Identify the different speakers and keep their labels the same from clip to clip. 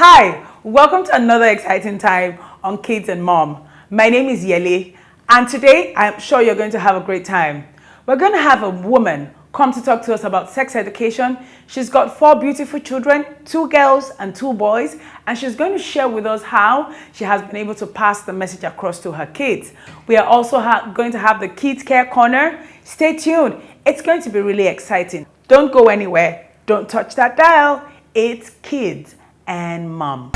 Speaker 1: Hi, welcome to another exciting time on Kids and Mom. My name is Yele, and today I'm sure you're going to have a great time. We're going to have a woman come to talk to us about sex education. She's got 4 beautiful children, 2 girls and 2 boys, and she's going to share with us how she has been able to pass the message across to her kids. We are also going to have the Kids Care Corner. Stay tuned. It's going to be really exciting. Don't go anywhere. Don't touch that dial. It's Kids and Mom.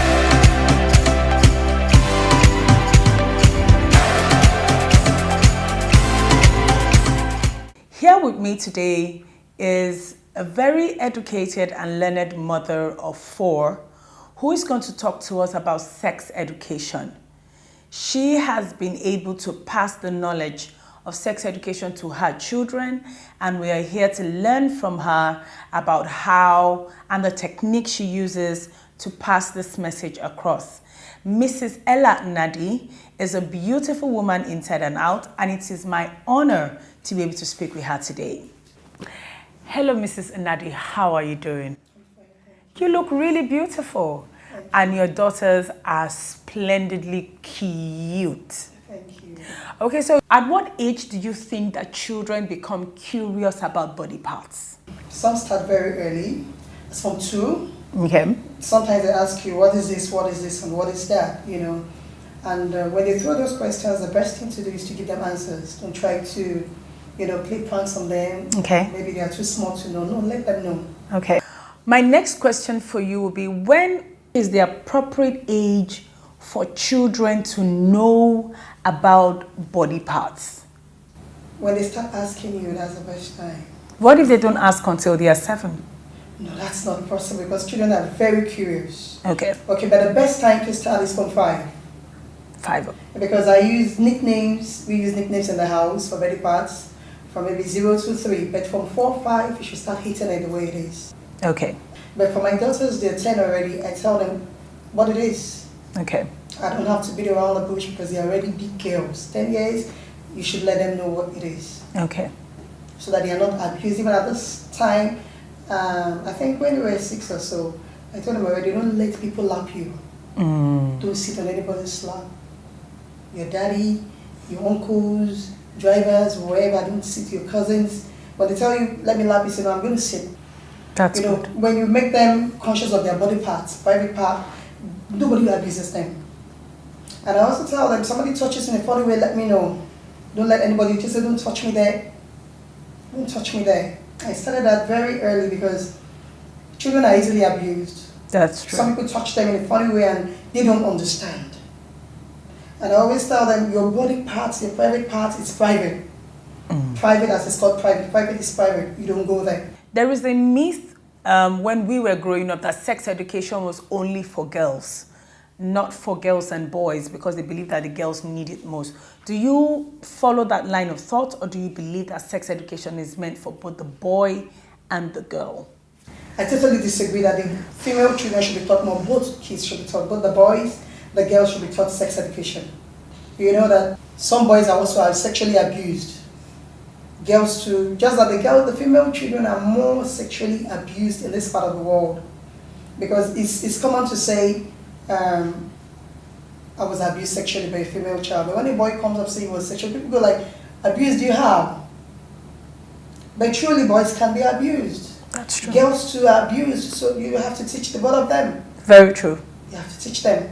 Speaker 1: Here with me today is a very educated and learned mother of 4 who is going to talk to us about sex education. She has been able to pass the knowledge of sex education to her children, and we are here to learn from her about how and the technique she uses to pass this message across. Mrs. Ella Nnadi is a beautiful woman inside and out, and it is my honor to be able to speak with her today. Hello, Mrs. Nnadi, how are you doing? You look really beautiful, and your daughters are splendidly cute.
Speaker 2: Thank you.
Speaker 1: Okay, so at what age do you think that children become curious about body parts?
Speaker 2: Some start very early, it's from 2.
Speaker 1: Okay.
Speaker 2: Sometimes they ask you, what is this, and what is that, you know. And when they throw those questions, the best thing to do is to give them answers. Don't try to, play pranks on them.
Speaker 1: Okay.
Speaker 2: Maybe they are too small to know. No, let them know.
Speaker 1: Okay. My next question for you will be, when is the appropriate age for children to know about body parts?
Speaker 2: When they start asking you, that's the best time.
Speaker 1: What if they don't ask until they are 7?
Speaker 2: No, that's not possible because children are very curious.
Speaker 1: Okay.
Speaker 2: Okay, but the best time to start is from 5.
Speaker 1: 5.
Speaker 2: Because I use nicknames, we use nicknames in the house for body parts from maybe 0 to 3. But from 4, 5, you should start hitting it the way it is.
Speaker 1: Okay.
Speaker 2: But for my daughters, they're 10 already, I tell them what it is.
Speaker 1: Okay.
Speaker 2: I don't have to beat around the bush because they're already big girls. 10 years, you should let them know what it is.
Speaker 1: Okay.
Speaker 2: So that they are not abused. Even at this time, I think when they were 6 or so, I told them already, don't let people lap you. Don't sit on anybody's lap. Your daddy, your uncles, drivers, wherever, don't sit your cousins. When they tell you, let me lap you, say, no, I'm going to sit.
Speaker 1: That's good.
Speaker 2: When you make them conscious of their body parts, private part, nobody abuses them. And I also tell them, somebody touches in a funny way, let me know. Don't let anybody just say, don't touch me there. Don't touch me there. I started that very early because children are easily abused.
Speaker 1: That's true.
Speaker 2: Some people touch them in a funny way and they don't understand. And I always tell them, your body parts, your private parts, is private. Private, as it's called private. Private is private. You don't go there.
Speaker 1: There is a myth when we were growing up that sex education was only for girls, not for girls and boys, because they believe that the girls need it most. Do you follow that line of thought, or do you believe that sex education is meant for both the boy and the girl?
Speaker 2: I totally disagree that the female children should be taught more. Both kids should be taught, both the boys, the girls should be taught sex education. You know that some boys are also sexually abused. Girls too, just that the female children are more sexually abused in this part of the world. Because it's common to say, I was abused sexually by a female child. But when a boy comes up saying he was sexually, people go like, abuse do you have? But truly boys can be abused.
Speaker 1: That's true.
Speaker 2: Girls too are abused, so you have to teach the both of them.
Speaker 1: Very true.
Speaker 2: You have to teach them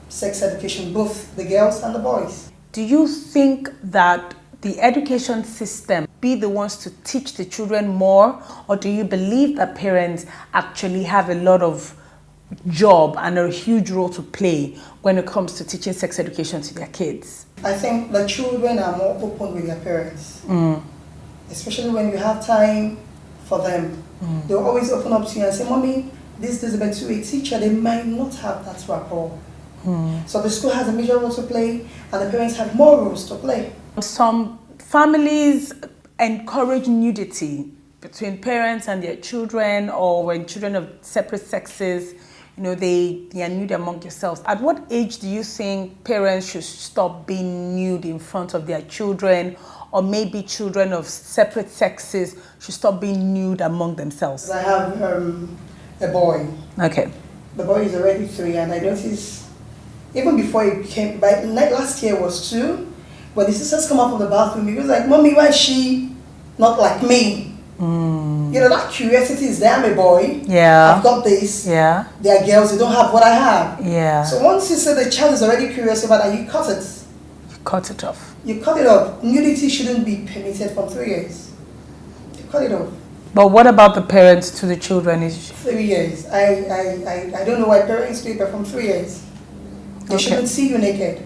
Speaker 2: sex education, both the girls and the boys.
Speaker 1: Do you think that the education system be the ones to teach the children more, or do you believe that parents actually have a lot of job and a huge role to play when it comes to teaching sex education to their kids?
Speaker 2: I think the children are more open with their parents, especially when you have time for them. They'll always open up to you and say, Mommy, this is about to a teacher. They might not have that rapport. So the school has a major role to play, and the parents have more roles to play. Some
Speaker 1: families encourage nudity between parents and their children, or when children of separate sexes, they are nude among yourselves. At what age do you think parents should stop being nude in front of their children, or maybe children of separate sexes should stop being nude among themselves?
Speaker 2: I have a boy.
Speaker 1: Okay.
Speaker 2: The boy is already 3, and I noticed even before he became, by last year was 2, when the sisters come out of the bathroom, he was like, "Mommy, why is she not like me?" You know, that curiosity is there. I'm a boy.
Speaker 1: Yeah.
Speaker 2: I've got this.
Speaker 1: Yeah.
Speaker 2: They are girls, they don't have what I have.
Speaker 1: Yeah.
Speaker 2: So once you say the child is already curious about that, you cut it.
Speaker 1: Cut it off.
Speaker 2: You cut it off. Nudity shouldn't be permitted from 3 years. You cut it off.
Speaker 1: But what about the parents to the children?
Speaker 2: 3 years. I don't know why parents do it, but from 3 years. They shouldn't see you naked.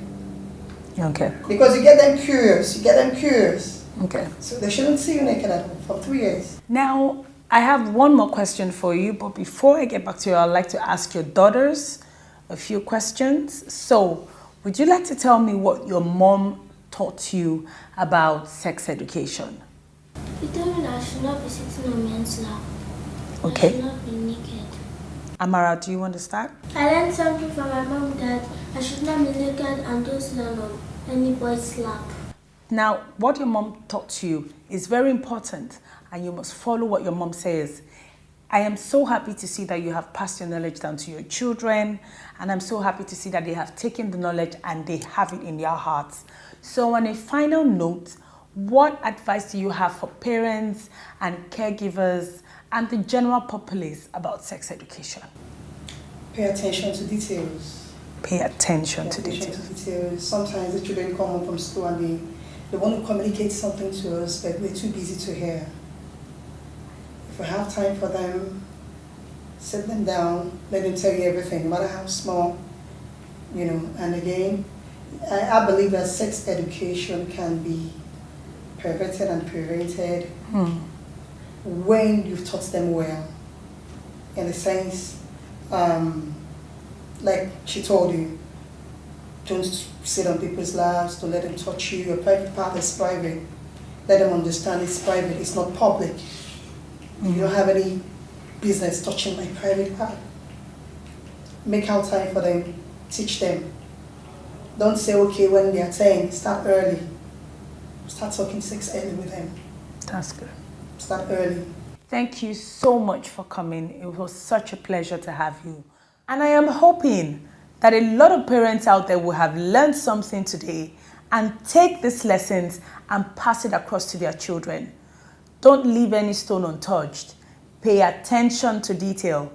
Speaker 1: Okay.
Speaker 2: Because you get them curious.
Speaker 1: Okay.
Speaker 2: So they shouldn't see you naked at all for 3 years.
Speaker 1: Now, I have one more question for you, but before I get back to you, I'd like to ask your daughters a few questions. So, would you like to tell me what your mom taught you about sex education?
Speaker 3: She told me that I should not be sitting on men's lap.
Speaker 1: Okay.
Speaker 3: I should not be naked.
Speaker 1: Amara, do you want to start?
Speaker 3: I learned something from my mom that I should not be naked and don't sit on any boy's lap.
Speaker 1: Now, what your mom taught you is very important, and you must follow what your mom says. I am so happy to see that you have passed your knowledge down to your children, and I'm so happy to see that they have taken the knowledge and they have it in their hearts. So on a final note, what advice do you have for parents and caregivers and the general populace about sex education?
Speaker 2: Pay attention to details.
Speaker 1: Pay attention to details.
Speaker 2: Sometimes the children come home from school and they want to communicate something to us, but we're too busy to hear. If we have time for them, sit them down, let them tell you everything, no matter how small, you know. And again, I believe that sex education can be perverted and parented when you've taught them well. In the sense, like she told you, don't sit on people's laps, don't let them touch you. Your private part is private. Let them understand it's private, it's not public. You don't have any business touching my private part. Make out time for them, teach them. Don't say, okay, when they are 10, start early. Start talking sex early with them.
Speaker 1: That's good.
Speaker 2: Start early.
Speaker 1: Thank you so much for coming. It was such a pleasure to have you. And I am hoping that a lot of parents out there will have learned something today and take these lessons and pass it across to their children. Don't leave any stone untouched. Pay attention to detail.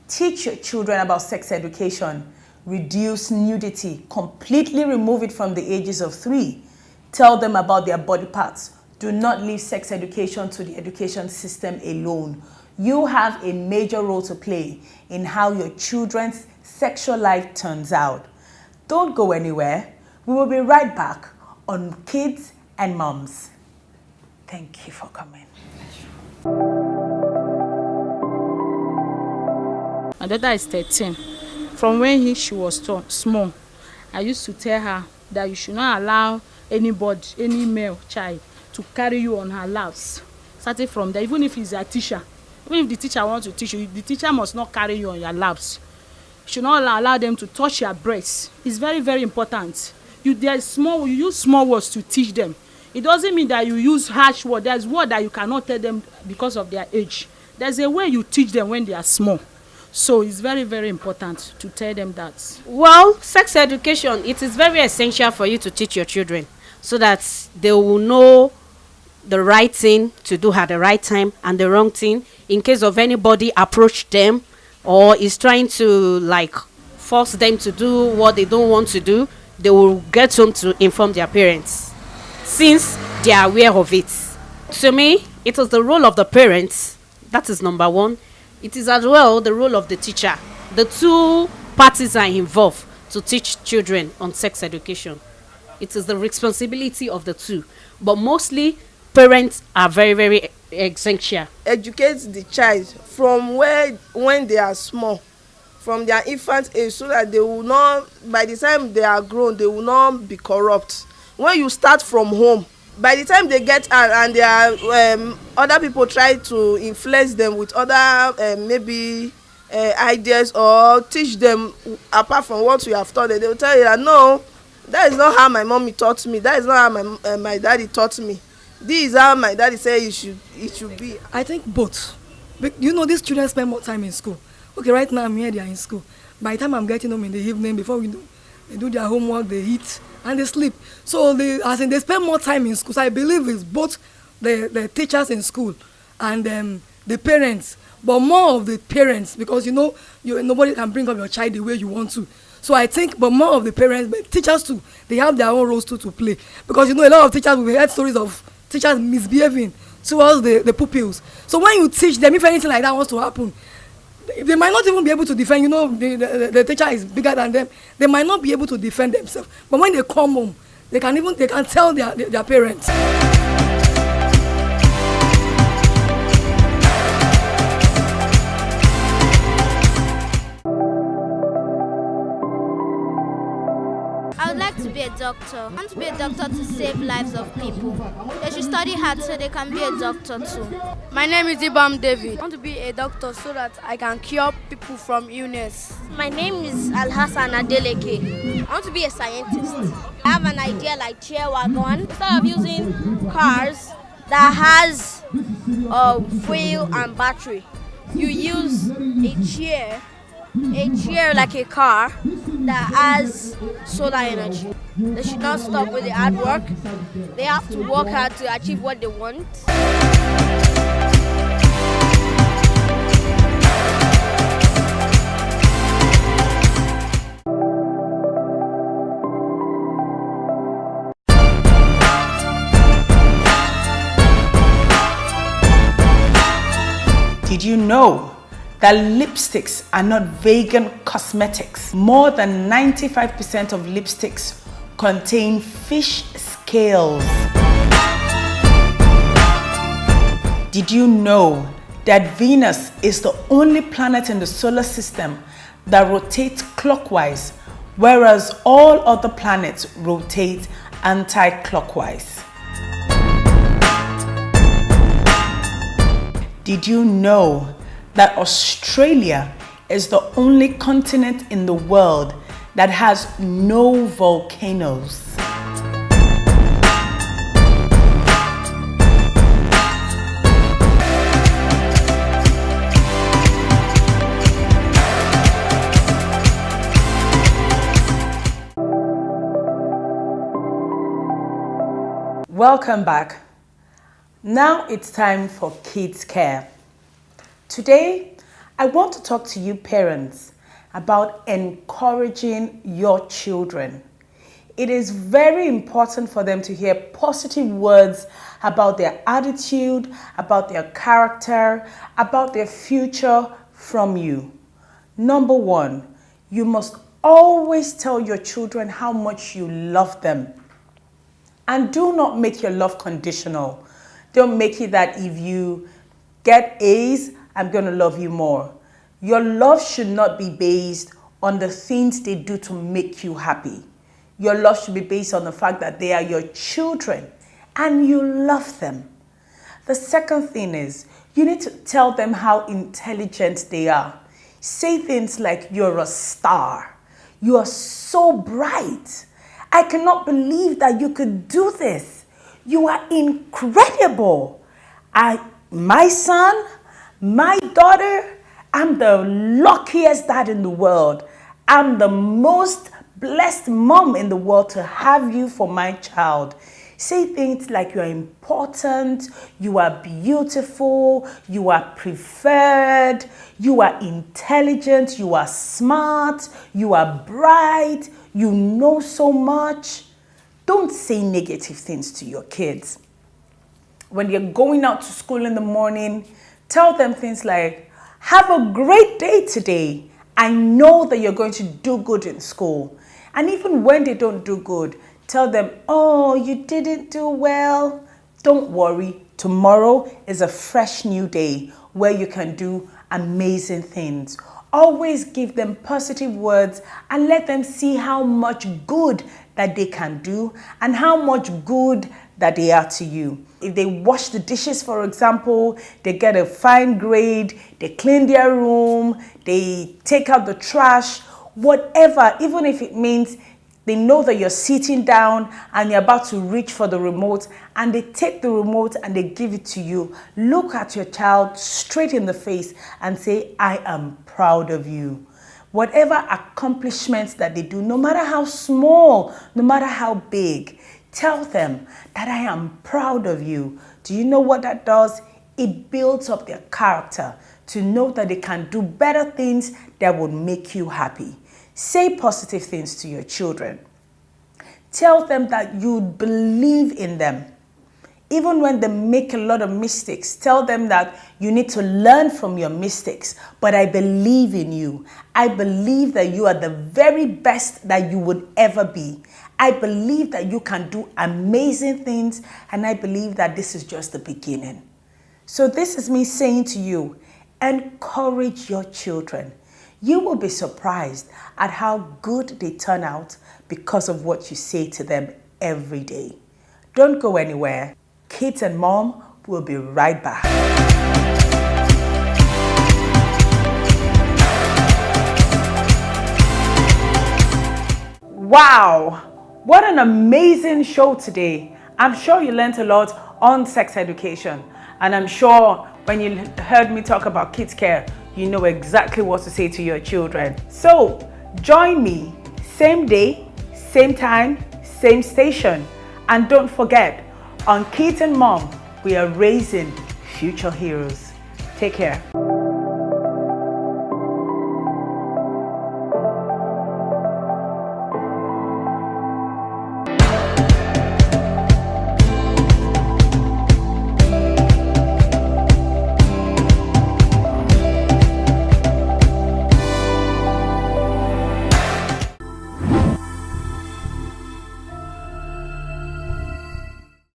Speaker 1: Teach your children about sex education. Reduce nudity. Completely remove it from the ages of 3. Tell them about their body parts. Do not leave sex education to the education system alone. You have a major role to play in how your children's sexual life turns out. Don't go anywhere. We will be right back on Kids and Mums. Thank you for coming.
Speaker 4: My daughter is 13. From when she was small, I used to tell her that you should not allow anybody, any male child, to carry you on her laps. Starting from there, even if he's a teacher, even if the teacher wants to teach you, the teacher must not carry you on your laps. You should not allow them to touch your breasts. It's very, very important. You use small words to teach them. It doesn't mean that you use harsh words. There's words that you cannot tell them because of their age. There's a way you teach them when they are small. So it's very, very important to tell them that.
Speaker 5: Well, sex education, it is very essential for you to teach your children so that they will know the right thing to do at the right time and the wrong thing in case of anybody approach them or is trying to like force them to do what they don't want to do. They will get home to inform their parents since they are aware of it. To me, it is the role of the parents. That is number one. It is as well the role of the teacher. The two parties are involved to teach children on sex education. It is the responsibility of the two. But mostly, parents are very, very essential.
Speaker 6: Educate the child from when they are small, from their infant age, so that they will not, by the time they are grown, they will not be corrupt. When you start from home, by the time they get out and they are, other people try to influence them with other ideas or teach them apart from what we have taught them, they will tell you that no, that is not how my mommy taught me, that is not how my daddy taught me, this is how my daddy said it should be.
Speaker 7: I think both. But you know, these children spend more time in school. Okay, right now I'm here, they are in school. By the time I'm getting home in the evening, before we know, they do their homework, they eat, and they sleep. So they spend more time in school. So I believe it's both the teachers in school and the parents, but more of the parents, because nobody can bring up your child the way you want to. So I think, but more of the parents, but teachers too, they have their own roles too to play. Because a lot of teachers, we've heard stories of teachers misbehaving towards the pupils. So when you teach them, if anything like that wants to happen, they might not even be able to defend. The teacher is bigger than them. They might not be able to defend themselves. But when they come home, they can tell their parents.
Speaker 3: I would like to be a doctor. I want to be a doctor to save lives of people. They should study hard so they can be a doctor too.
Speaker 8: My name is Ibam David. I want to be a doctor so that I can cure people from illness.
Speaker 3: My name is Alhassan Adeleke. I want to be a scientist. I have an idea like chair wagon. Instead of using cars that has fuel and battery, you use a chair like a car that has solar energy. They should not stop with the hard work. They have to work hard to achieve what they want.
Speaker 1: Did you know that lipsticks are not vegan cosmetics? More than 95% of lipsticks contain fish scales. Did you know that Venus is the only planet in the solar system that rotates clockwise, whereas all other planets rotate anti-clockwise? Did you know that Australia is the only continent in the world that has no volcanoes? Welcome back. Now it's time for kids care. Today, I want to talk to you parents about encouraging your children. It is very important for them to hear positive words about their attitude, about their character, about their future from you. Number one, you must always tell your children how much you love them. And do not make your love conditional. Don't make it that if you get A's, I'm going to love you more. Your love should not be based on the things they do to make you happy. Your love should be based on the fact that they are your children and you love them. The second thing is, you need to tell them how intelligent they are. Say things like, you're a star. You are so bright. I cannot believe that you could do this. You are incredible. My son, my daughter, I'm the luckiest dad in the world. I'm the most blessed mom in the world to have you for my child. Say things like you are important, you are beautiful, you are preferred, you are intelligent, you are smart, you are bright, you know so much. Don't say negative things to your kids. When you're going out to school in the morning, tell them things like, have a great day today. I know that you're going to do good in school. And even when they don't do good, tell them, oh, you didn't do well. Don't worry. Tomorrow is a fresh new day where you can do amazing things. Always give them positive words and let them see how much good that they can do and how much good that they are to you. If they wash the dishes, for example, they get a fine grade, they clean their room, they take out the trash, whatever, even if it means they know that you're sitting down and you're about to reach for the remote and they take the remote and they give it to you. Look at your child straight in the face and say, I am proud of you. whatever accomplishments that they do, no matter how small, no matter how big, tell them that I am proud of you. Do you know what that does? It builds up their character to know that they can do better things that would make you happy. Say positive things to your children. Tell them that you believe in them. Even when they make a lot of mistakes, tell them that you need to learn from your mistakes. But I believe in you. I believe that you are the very best that you would ever be. I believe that you can do amazing things, and I believe that this is just the beginning. So this is me saying to you, encourage your children. You will be surprised at how good they turn out because of what you say to them every day. Don't go anywhere. Kids and Mom will be right back. Wow, what an amazing show today. I'm sure you learned a lot on sex education, and I'm sure when you heard me talk about kids care, you know exactly what to say to your children. So join me, same day, same time, same station. And don't forget, on Kids and Mom, we are raising future heroes. Take care.